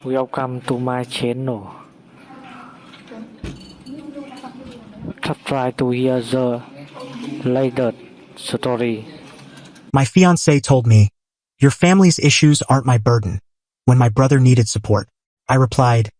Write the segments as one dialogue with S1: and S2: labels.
S1: Welcome to my channel. Try to hear the latest story.
S2: My fiancée told me, "Your family's issues aren't my burden," when my brother needed support. I replied,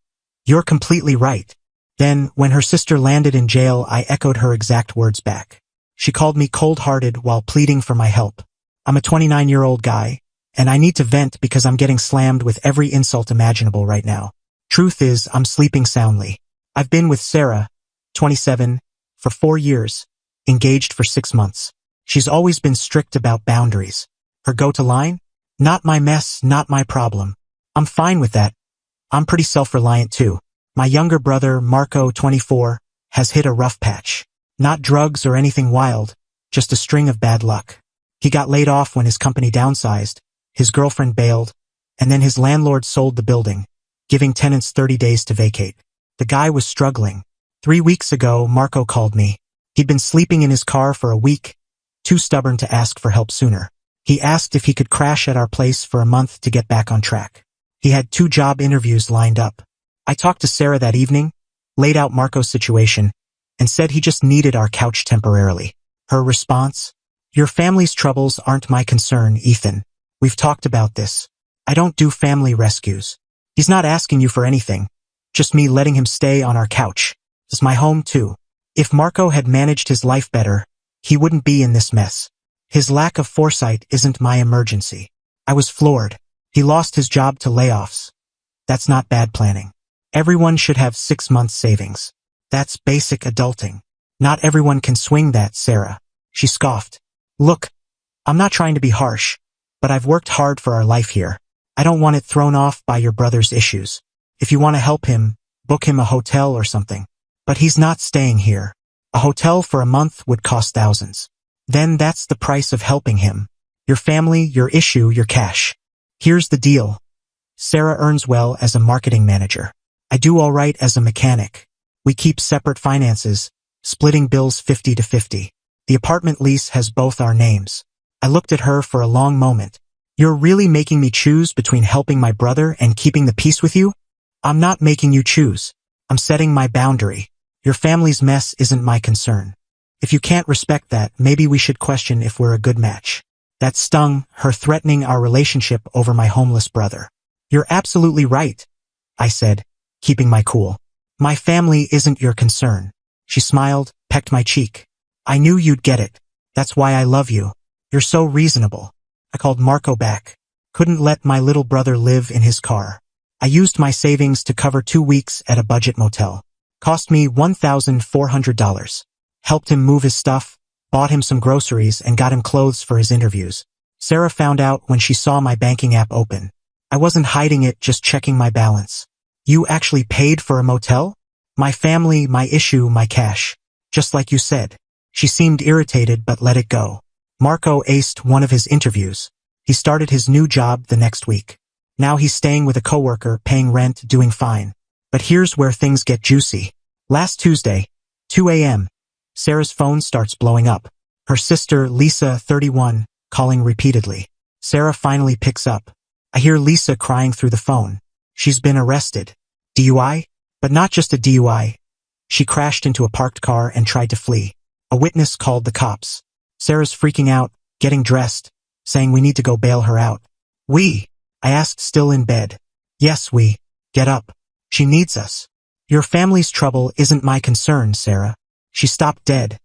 S2: "You're completely right." Then, when her sister landed in jail, I echoed her exact words back. She called me cold-hearted while pleading for my help. I'm a 29-year-old guy, and I need to vent because I'm getting slammed with every insult imaginable right now. Truth is, I'm sleeping soundly. I've been with Sarah, 27, for 4 years, engaged for 6 months. She's always been strict about boundaries. Her go-to line? "Not my mess, not my problem." I'm fine with that. I'm pretty self-reliant too. My younger brother, Marco, 24, has hit a rough patch. Not drugs or anything wild, just a string of bad luck. He got laid off when his company downsized, his girlfriend bailed, and then his landlord sold the building, giving tenants 30 days to vacate. The guy was struggling. 3 weeks ago, Marco called me. He'd been sleeping in his car for a week, too stubborn to ask for help sooner. He asked if he could crash at our place for a month to get back on track. He had 2 job interviews lined up. I talked to Sarah that evening, laid out Marco's situation, and said he just needed our couch temporarily. Her response? "Your family's troubles aren't my concern, Ethan. We've talked about this. I don't do family rescues. He's not asking you for anything, just me letting him stay on our couch. It's my home too." If Marco had managed his life better, he wouldn't be in this mess. His lack of foresight isn't my emergency. I was floored. He lost his job to layoffs. That's not bad planning. Everyone should have 6 months savings. That's basic adulting. Not everyone can swing that, Sarah. She scoffed. "Look, I'm not trying to be harsh, but I've worked hard for our life here. I don't want it thrown off by your brother's issues. If you want to help him, book him a hotel or something. But he's not staying here. A hotel for a month would cost thousands. Then that's the price of helping him. Your family, your issue, your cash. Here's the deal. Sarah earns well as a marketing manager. I do all right as a mechanic. We keep separate finances, splitting bills 50 to 50. The apartment lease has both our names." I looked at her for a long moment. "You're really making me choose between helping my brother and keeping the peace with you?" "I'm not making you choose. I'm setting my boundary. Your family's mess isn't my concern. If you can't respect that, maybe we should question if we're a good match." That stung, her threatening our relationship over my homeless brother. "You're absolutely right," I said, keeping my cool. "My family isn't your concern." She smiled, pecked my cheek. "I knew you'd get it. That's why I love you. You're so reasonable." I called Marco back. Couldn't let my little brother live in his car. I used my savings to cover 2 weeks at a budget motel. Cost me $1,400. Helped him move his stuff, bought him some groceries, and got him clothes for his interviews. Sarah found out when she saw my banking app open. I wasn't hiding it, just checking my balance. "You actually paid for a motel?" "My family, my issue, my cash. Just like you said." She seemed irritated but let it go. Marco aced one of his interviews. He started his new job the next week. Now he's staying with a coworker, paying rent, doing fine. But here's where things get juicy. Last Tuesday, 2 a.m., Sarah's phone starts blowing up. Her sister, Lisa, 31, calling repeatedly. Sarah finally picks up. I hear Lisa crying through the phone. She's been arrested. DUI? But not just a DUI. She crashed into a parked car and tried to flee. A witness called the cops. Sarah's freaking out, getting dressed, saying we need to go bail her out. "We?" I asked, still in bed. "Yes, we. Get up. She needs us." "Your family's trouble isn't my concern, Sarah." She stopped dead,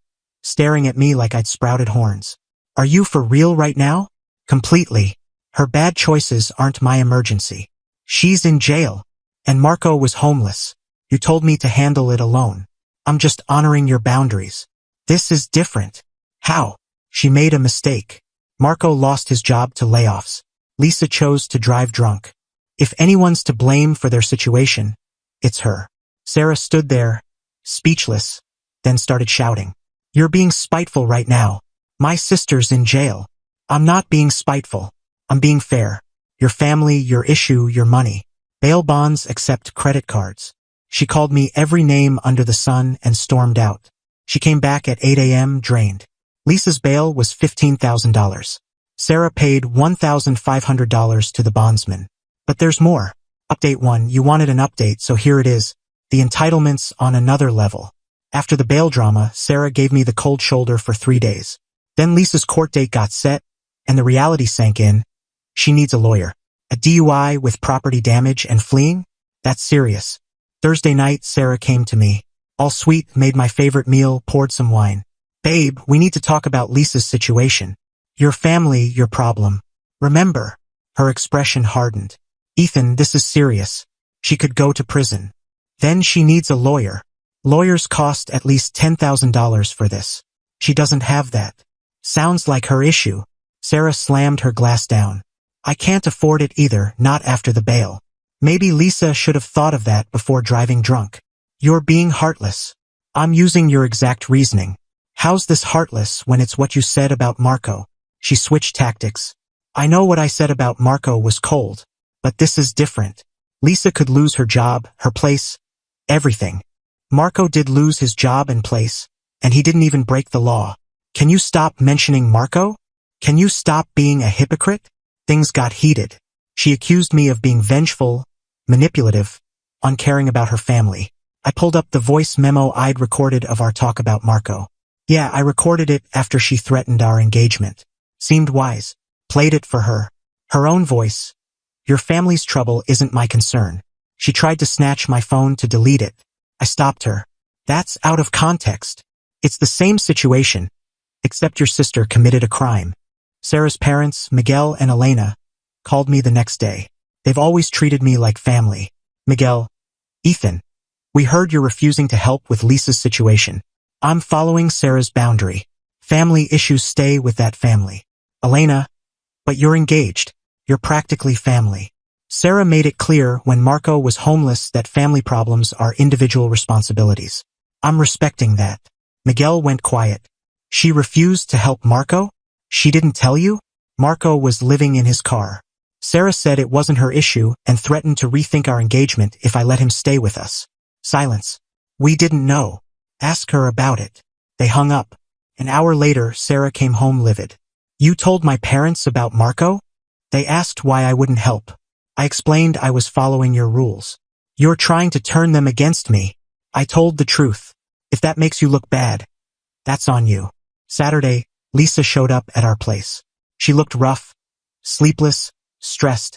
S2: staring at me like I'd sprouted horns. "Are you for real right now?" "Completely. Her bad choices aren't my emergency. She's in jail. And Marco was homeless. You told me to handle it alone. I'm just honoring your boundaries. This is different." "How?" "She made a mistake. Marco lost his job to layoffs. Lisa chose to drive drunk. If anyone's to blame for their situation, it's her." Sarah stood there, speechless, then started shouting. "You're being spiteful right now. My sister's in jail." "I'm not being spiteful. I'm being fair. Your family, your issue, your money. Bail bonds accept credit cards." She called me every name under the sun and stormed out. She came back at 8 a.m. drained. Lisa's bail was $15,000. Sarah paid $1,500 to the bondsman. But there's more. Update 1. You wanted an update, so here it is. The entitlements on another level. After the bail drama, Sarah gave me the cold shoulder for 3 days. Then Lisa's court date got set, and the reality sank in. She needs a lawyer. A DUI with property damage and fleeing? That's serious. Thursday night, Sarah came to me. All sweet, made my favorite meal, poured some wine. Babe, we need to talk about Lisa's situation. Your family, your problem. Remember. Her expression hardened. Ethan, this is serious. She could go to prison. Then she needs a lawyer. Lawyers cost at least $10,000 for this. She doesn't have that. Sounds like her issue. Sarah slammed her glass down. I can't afford it either, not after the bail. Maybe Lisa should have thought of that before driving drunk. You're being heartless. I'm using your exact reasoning. How's this heartless when it's what you said about Marco? She switched tactics. I know what I said about Marco was cold, but this is different. Lisa could lose her job, her place, everything. Marco did lose his job and place, and he didn't even break the law. Can you stop mentioning Marco? Can you stop being a hypocrite? Things got heated. She accused me of being vengeful, manipulative, uncaring about her family. I pulled up the voice memo I'd recorded of our talk about Marco. Yeah, I recorded it after she threatened our engagement. Seemed wise. Played it for her. Her own voice. Your family's trouble isn't my concern. She tried to snatch my phone to delete it. I stopped her. That's out of context. It's the same situation, except your sister committed a crime. Sarah's parents, Miguel and Elena, called me the next day. They've always treated me like family. Miguel, Ethan, we heard you're refusing to help with Lisa's situation. I'm following Sarah's boundary. Family issues stay with that family. Elena, but you're engaged. You're practically family. Sarah made it clear when Marco was homeless that family problems are individual responsibilities. I'm respecting that. Miguel went quiet. She refused to help Marco? She didn't tell you? Marco was living in his car. Sarah said it wasn't her issue and threatened to rethink our engagement if I let him stay with us. Silence. We didn't know. Ask her about it. They hung up. An hour later, Sarah came home livid. You told my parents about Marco? They asked why I wouldn't help. I explained I was following your rules. You're trying to turn them against me. I told the truth. If that makes you look bad, that's on you. Saturday, Lisa showed up at our place. She looked rough, sleepless, stressed,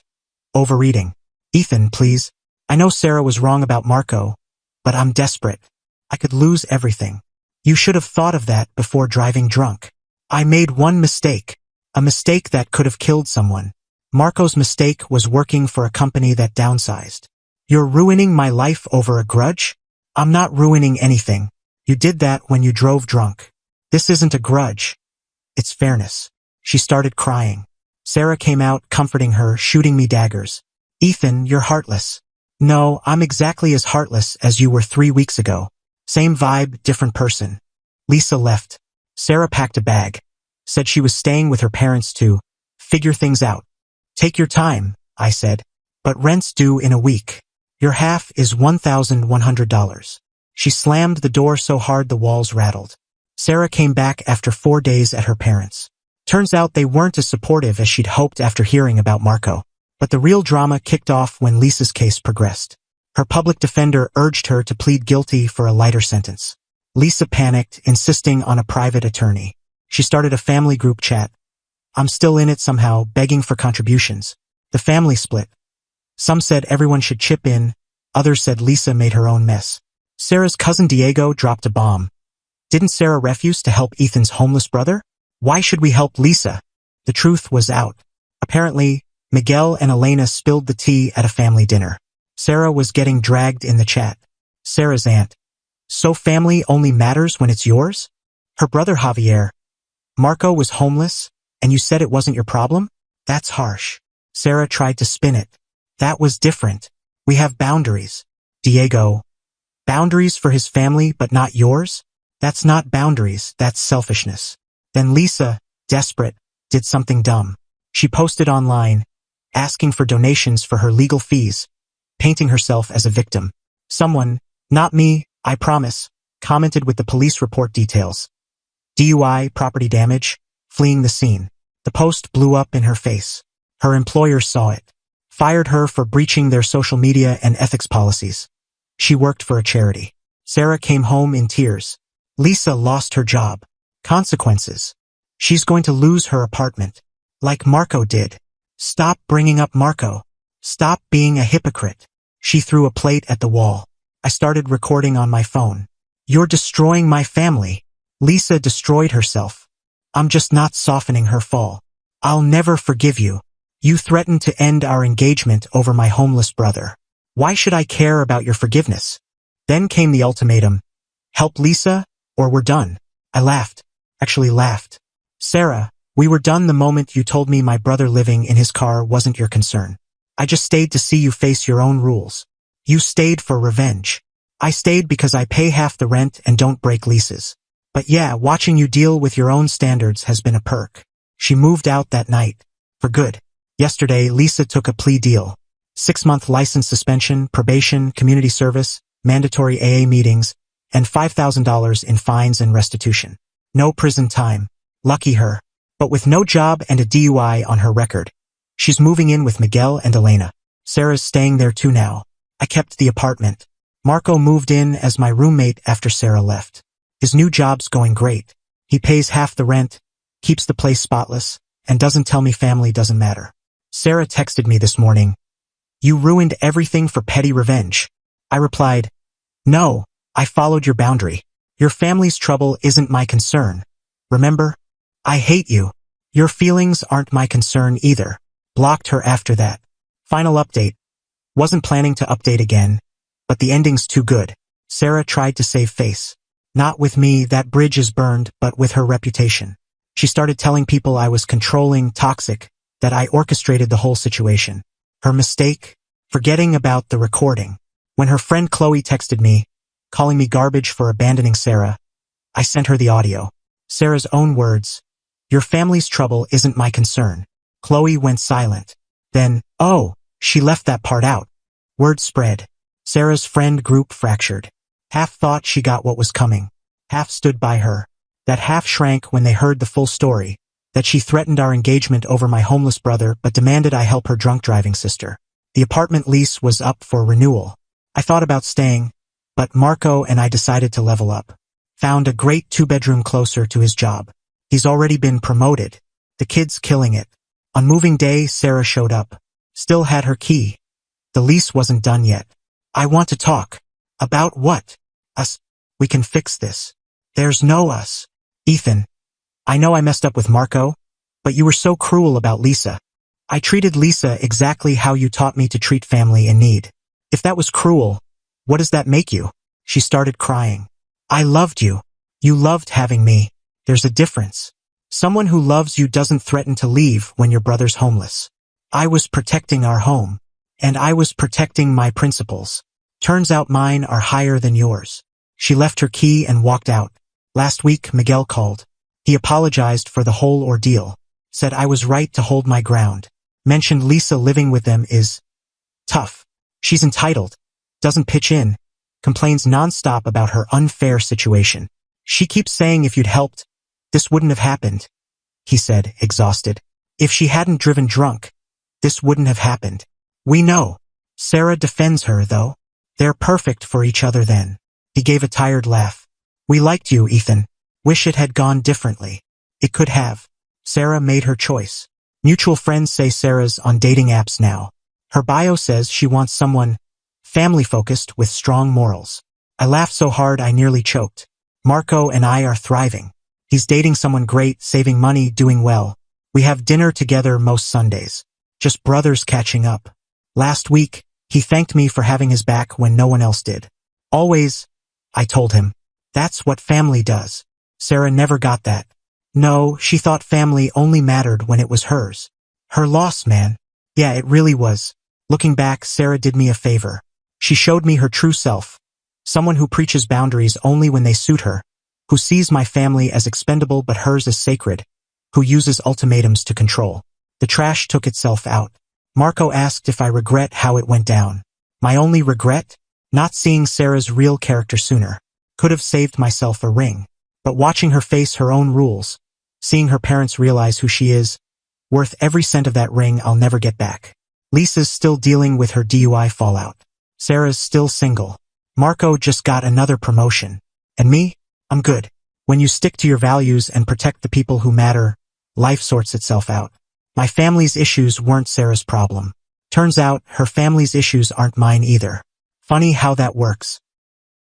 S2: overeating. Ethan, please. I know Sarah was wrong about Marco, but I'm desperate. I could lose everything. You should have thought of that before driving drunk. I made one mistake. A mistake that could have killed someone. Marco's mistake was working for a company that downsized. You're ruining my life over a grudge? I'm not ruining anything. You did that when you drove drunk. This isn't a grudge. It's fairness. She started crying. Sarah came out, comforting her, shooting me daggers. Ethan, you're heartless. No, I'm exactly as heartless as you were 3 weeks ago. Same vibe, different person. Lisa left. Sarah packed a bag. Said she was staying with her parents to figure things out. Take your time, I said. But rent's due in a week. Your half is $1,100. She slammed the door so hard the walls rattled. Sarah came back after 4 days at her parents'. Turns out they weren't as supportive as she'd hoped after hearing about Marco. But the real drama kicked off when Lisa's case progressed. Her public defender urged her to plead guilty for a lighter sentence. Lisa panicked, insisting on a private attorney. She started a family group chat. I'm still in it somehow, begging for contributions. The family split. Some said everyone should chip in, others said Lisa made her own mess. Sarah's cousin Diego dropped a bomb. Didn't Sarah refuse to help Ethan's homeless brother? Why should we help Lisa? The truth was out. Apparently, Miguel and Elena spilled the tea at a family dinner. Sarah was getting dragged in the chat. Sarah's aunt. So family only matters when it's yours? Her brother Javier. Marco was homeless, and you said it wasn't your problem? That's harsh. Sarah tried to spin it. That was different. We have boundaries. Diego. Boundaries for his family but not yours? That's not boundaries, that's selfishness. Then Lisa, desperate, did something dumb. She posted online, asking for donations for her legal fees, painting herself as a victim. Someone, not me, I promise, commented with the police report details. DUI, property damage, fleeing the scene. The post blew up in her face. Her employer saw it. fired her for breaching their social media and ethics policies. She worked for a charity. Sarah came home in tears. Lisa lost her job. Consequences. She's going to lose her apartment. Like Marco did. Stop bringing up Marco. Stop being a hypocrite. She threw a plate at the wall. I started recording on my phone. You're destroying my family. Lisa destroyed herself. I'm just not softening her fall. I'll never forgive you. You threatened to end our engagement over my homeless brother. Why should I care about your forgiveness? Then came the ultimatum. Help Lisa, or we're done. I laughed. Actually laughed. Sarah, we were done the moment you told me my brother living in his car wasn't your concern. I just stayed to see you face your own rules. You stayed for revenge. I stayed because I pay half the rent and don't break leases. But yeah, watching you deal with your own standards has been a perk. She moved out that night. For good. Yesterday, Lisa took a plea deal. 6-month license suspension, probation, community service, mandatory AA meetings, and $5,000 in fines and restitution. No prison time. Lucky her. But with no job and a DUI on her record. She's moving in with Miguel and Elena. Sarah's staying there too now. I kept the apartment. Marco moved in as my roommate after Sarah left. His new job's going great. He pays half the rent, keeps the place spotless, and doesn't tell me family doesn't matter. Sarah texted me this morning. You ruined everything for petty revenge. I replied, no, I followed your boundary. Your family's trouble isn't my concern. Remember? I hate you. Your feelings aren't my concern either. Blocked her after that. Final update. Wasn't planning to update again, but the ending's too good. Sarah tried to save face. Not with me, that bridge is burned, but with her reputation. She started telling people I was controlling, toxic, that I orchestrated the whole situation. Her mistake? Forgetting about the recording. When her friend Qley texted me, calling me garbage for abandoning Sarah, I sent her the audio. Sarah's own words. Your family's trouble isn't my concern. Qley went silent. Then, oh, she left that part out. Word spread. Sarah's friend group fractured. Half thought she got what was coming. Half stood by her. That half shrank when they heard the full story, that she threatened our engagement over my homeless brother but demanded I help her drunk driving sister. The apartment lease was up for renewal. I thought about staying, but Marco and I decided to level up. Found a great 2-bedroom closer to his job. He's already been promoted. The kid's killing it. On moving day, Sarah showed up. Still had her key. The lease wasn't done yet. I want to talk. About what? Us. We can fix this. There's no us. Ethan. I know I messed up with Marco, but you were so cruel about Lisa. I treated Lisa exactly how you taught me to treat family in need. If that was cruel, what does that make you? She started crying. I loved you. You loved having me. There's a difference. Someone who loves you doesn't threaten to leave when your brother's homeless. I was protecting our home. And I was protecting my principles. Turns out mine are higher than yours. She left her key and walked out. Last week, Miguel called. He apologized for the whole ordeal. Said I was right to hold my ground. Mentioned Lisa living with them is tough. She's entitled. Doesn't pitch in. Complains nonstop about her unfair situation. She keeps saying if you'd helped, this wouldn't have happened. He said, exhausted. If she hadn't driven drunk, this wouldn't have happened. We know. Sarah defends her, though. They're perfect for each other then. He gave a tired laugh. We liked you, Ethan. Wish it had gone differently. It could have. Sarah made her choice. Mutual friends say Sarah's on dating apps now. Her bio says she wants someone family-focused with strong morals. I laughed so hard I nearly choked. Marco and I are thriving. He's dating someone great, saving money, doing well. We have dinner together most Sundays. Just brothers catching up. Last week, he thanked me for having his back when no one else did. Always, I told him. That's what family does. Sarah never got that. No, she thought family only mattered when it was hers. Her loss, man. Yeah, it really was. Looking back, Sarah did me a favor. She showed me her true self. Someone who preaches boundaries only when they suit her. Who sees my family as expendable but hers as sacred. Who uses ultimatums to control. The trash took itself out. Marco asked if I regret how it went down. My only regret? Not seeing Sarah's real character sooner. Could have saved myself a ring. But watching her face her own rules, seeing her parents realize who she is, worth every cent of that ring I'll never get back. Lisa's still dealing with her DUI fallout. Sarah's still single. Marco just got another promotion. And me? I'm good. When you stick to your values and protect the people who matter, life sorts itself out. My family's issues weren't Sarah's problem. Turns out, her family's issues aren't mine either. Funny how that works.